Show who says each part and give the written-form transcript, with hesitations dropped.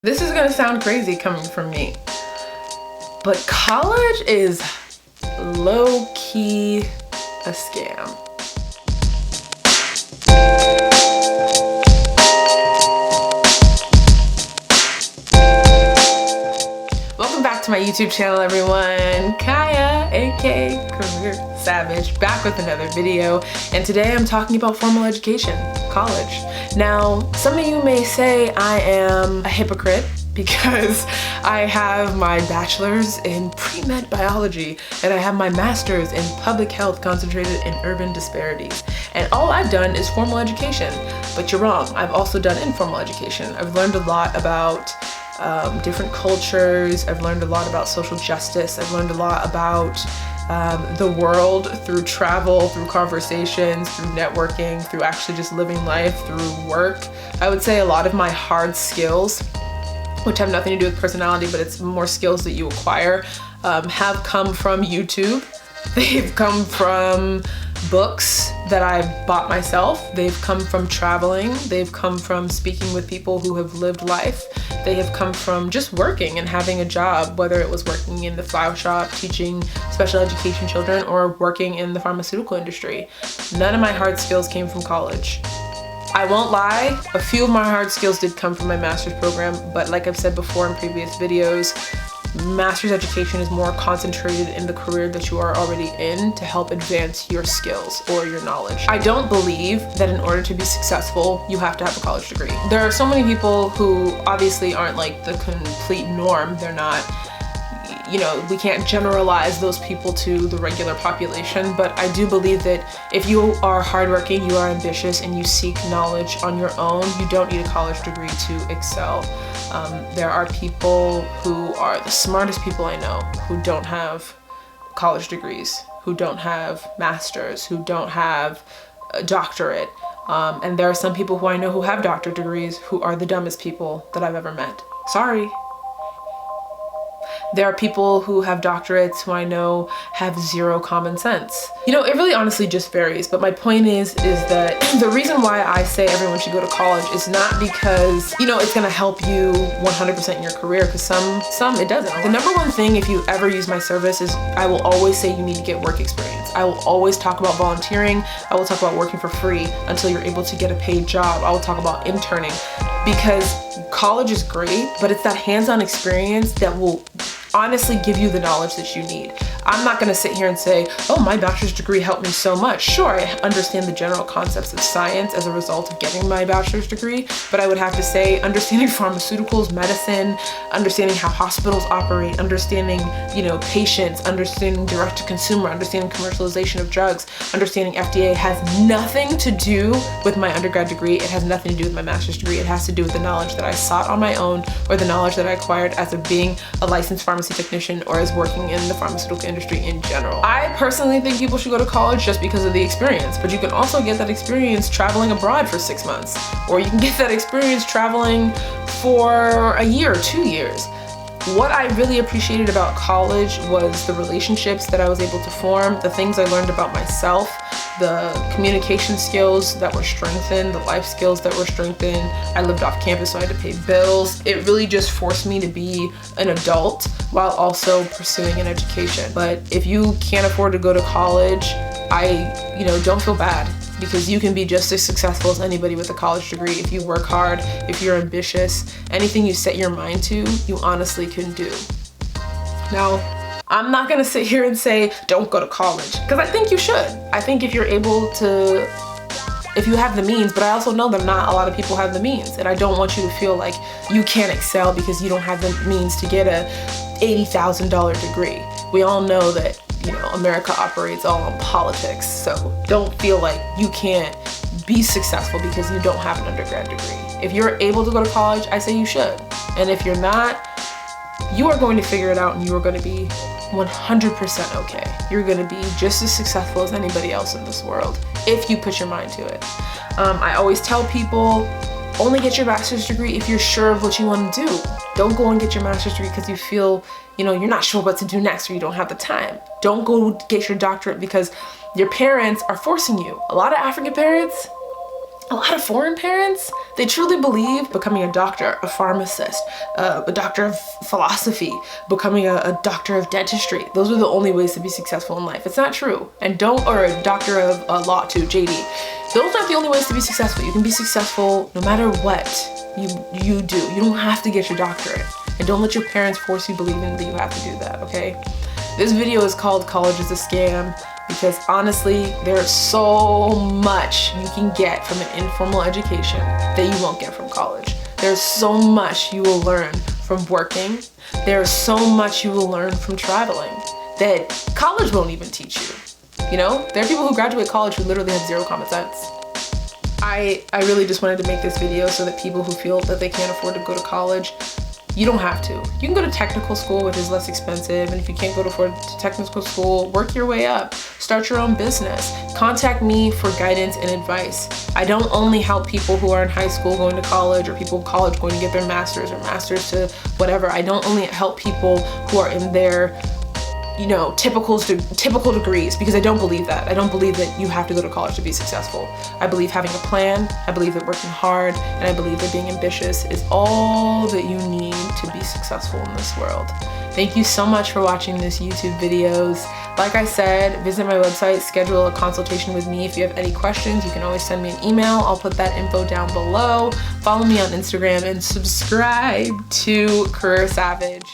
Speaker 1: This is gonna sound crazy coming from me, but college is low-key a scam. Welcome back to my YouTube channel, everyone. Kyyah, aka Career Savage, back with another video. And today I'm talking about formal education, college. Now, some of you may say I am a hypocrite because I have my bachelor's in pre-med biology and I have my master's in public health concentrated in urban disparities. And all I've done is formal education, but you're wrong. I've also done informal education. I've learned a lot about different cultures. I've learned a lot about social justice. I've learned a lot about the world through travel, through conversations, through networking, through actually just living life, through work. I would say a lot of my hard skills, which have nothing to do with personality, but it's more skills that you acquire, have come from YouTube. They've come from books that I've bought myself. They've come from traveling. They've come from speaking with people who have lived life. They have come from just working and having a job, whether it was working in the flower shop, teaching special education children, or working in the pharmaceutical industry. None of my hard skills came from college. I won't lie, a few of my hard skills did come from my master's program, but like I've said before in previous videos, master's education is more concentrated in the career that you are already in to help advance your skills or your knowledge. I don't believe that in order to be successful, you have to have a college degree. There are so many people who obviously aren't like the complete norm. They're not, you know, we can't generalize those people to the regular population, but I do believe that if you are hardworking, you are ambitious, and you seek knowledge on your own, you don't need a college degree to excel. There are people who are the smartest people I know who don't have college degrees, who don't have masters, who don't have a doctorate. And there are some people who I know who have doctorate degrees who are the dumbest people that I've ever met. Sorry. There are people who have doctorates who I know have zero common sense. You know, it really honestly just varies, but my point is that the reason why I say everyone should go to college is not because, you know, it's gonna help you 100% in your career, because some it doesn't. The number one thing, if you ever use my service, is I will always say you need to get work experience. I will always talk about volunteering. I will talk about working for free until you're able to get a paid job. I will talk about interning, because college is great, but it's that hands-on experience that will honestly give you the knowledge that you need. I'm not gonna sit here and say, oh, my bachelor's degree helped me so much. Sure, I understand the general concepts of science as a result of getting my bachelor's degree, but I would have to say understanding pharmaceuticals, medicine, understanding how hospitals operate, understanding, you know, patients, understanding direct to consumer, understanding commercialization of drugs, understanding FDA has nothing to do with my undergrad degree. It has nothing to do with my master's degree. It has to do with the knowledge that I sought on my own, or the knowledge that I acquired as of being a licensed pharmacy technician, or as working in the pharmaceutical industry in general. I personally think people should go to college just because of the experience, but you can also get that experience traveling abroad for 6 months, or you can get that experience traveling for a year or 2 years. What I really appreciated about college was the relationships that I was able to form, the things I learned about myself, the communication skills that were strengthened, the life skills that were strengthened. I lived off campus, so I had to pay bills. It really just forced me to be an adult while also pursuing an education. But if you can't afford to go to college, don't feel bad, because you can be just as successful as anybody with a college degree if you work hard, if you're ambitious. Anything you set your mind to, you honestly can do. Now, I'm not gonna sit here and say, don't go to college, because I think you should. I think if you're able to, if you have the means, but I also know that not a lot of people have the means, and I don't want you to feel like you can't excel because you don't have the means to get a $80,000 degree. We all know that, you know, America operates all on politics, so don't feel like you can't be successful because you don't have an undergrad degree. If you're able to go to college, I say you should. And if you're not, you are going to figure it out, and you are going to be 100% okay. You're going to be just as successful as anybody else in this world if you put your mind to it. I always tell people, only get your bachelor's degree if you're sure of what you want to do. Don't go and get your master's degree because you feel, you know, you're not sure what to do next, or you don't have the time. Don't go get your doctorate because your parents are forcing you. A lot of African parents, A lot of foreign parents, they truly believe becoming a doctor, a pharmacist, a doctor of philosophy, becoming a doctor of dentistry. Those are the only ways to be successful in life. It's not true. And or a doctor of law too, JD. Those aren't the only ways to be successful. You can be successful no matter what you do. You don't have to get your doctorate. And don't let your parents force you believing that you have to do that, okay? This video is called College is a Scam, because honestly, there's so much you can get from an informal education that you won't get from college. There's so much you will learn from working. There's so much you will learn from traveling that college won't even teach you. You know, there are people who graduate college who literally have zero common sense. I really just wanted to make this video so that people who feel that they can't afford to go to college, you don't have to. You can go to technical school, which is less expensive, and if you can't go to technical school, work your way up. Start your own business. Contact me for guidance and advice. I don't only help people who are in high school going to college, or people in college going to get their master's or masters to whatever. I don't only help people who are in their typical degrees, because I don't believe that. I don't believe that you have to go to college to be successful. I believe having a plan, I believe that working hard, and I believe that being ambitious is all that you need to be successful in this world. Thank you so much for watching this YouTube videos. Like I said, visit my website, schedule a consultation with me. If you have any questions, you can always send me an email. I'll put that info down below. Follow me on Instagram and subscribe to Career Savage.